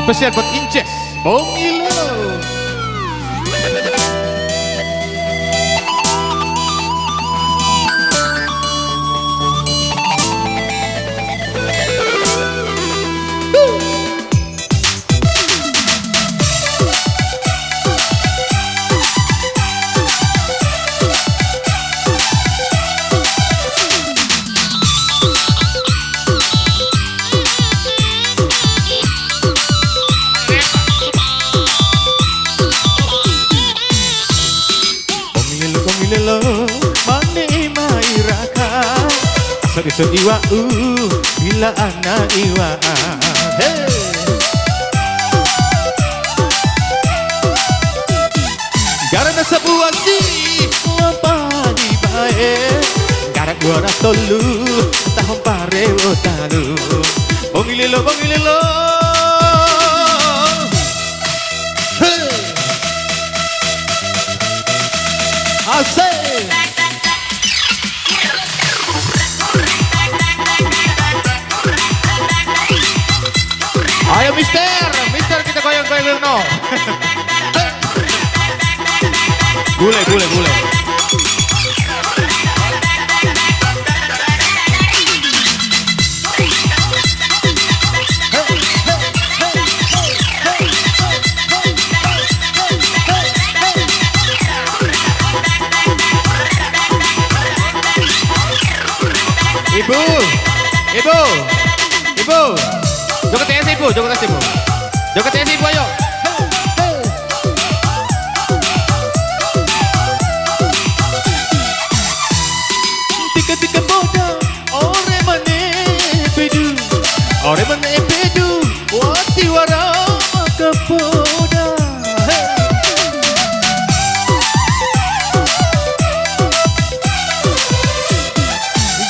Spesial buat Inces Bongilo. Lelo mane mai raka asal iwa bila ana iwa hey. Karena sebuah si apa di bae gara gua tolu tahun pare otalu bongi lelo Asik. Ayo Mister kita goyang-goyang no. Bule. Ibu, joget ibu, ayo. Tika boda, ore mane pedu, wati wara kapoda.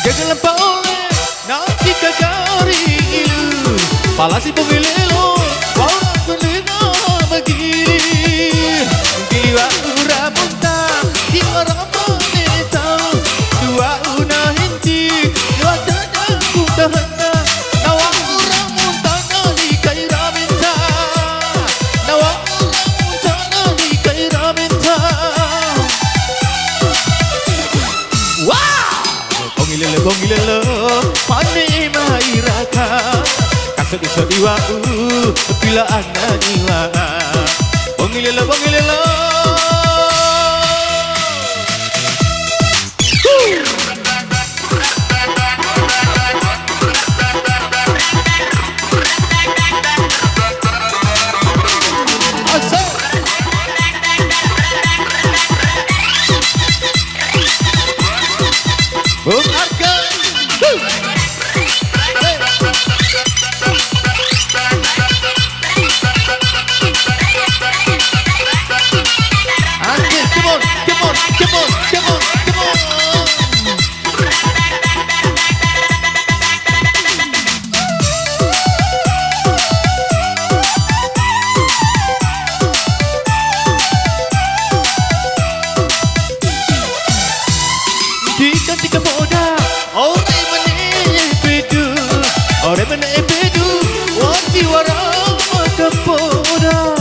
Jangan lupa oleh nanti kagari ilu palasi pemililo orang berlina begini jiwa ura punta jiwa ramoneta dua una hinti dua dadang kutahana nawa ura muntana di kaira minta nawa ura muntana di kaira minta wow Bongilelo mane mai raka kasih diwa bila ana jiwa Bongilelo Bung Arka Anjir, come on Tika boda, ore mane pedu, wati wara kapoda.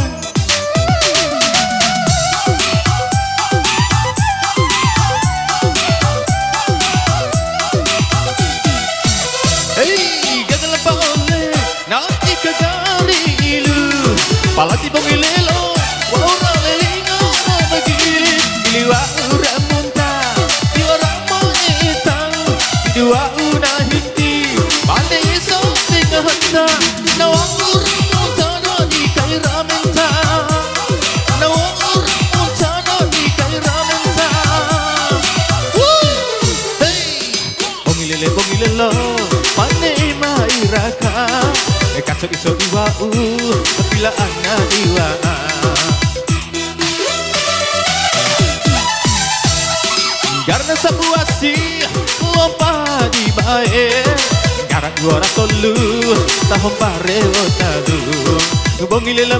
Hey, jangan lupa oleh nanti kagari ilu, palati bongilelo, wara lelinga begini, iliwa ura munta, diwara dua una hinti mane so handa nawa urmuntana di kaira menta nawa urmuntana di kaira menta hey bongilelo mane mai raka kaso iso iwa bila ana iwa karena sebuah si lompa di bae garak gua tolu tahun pare otalu bongilelo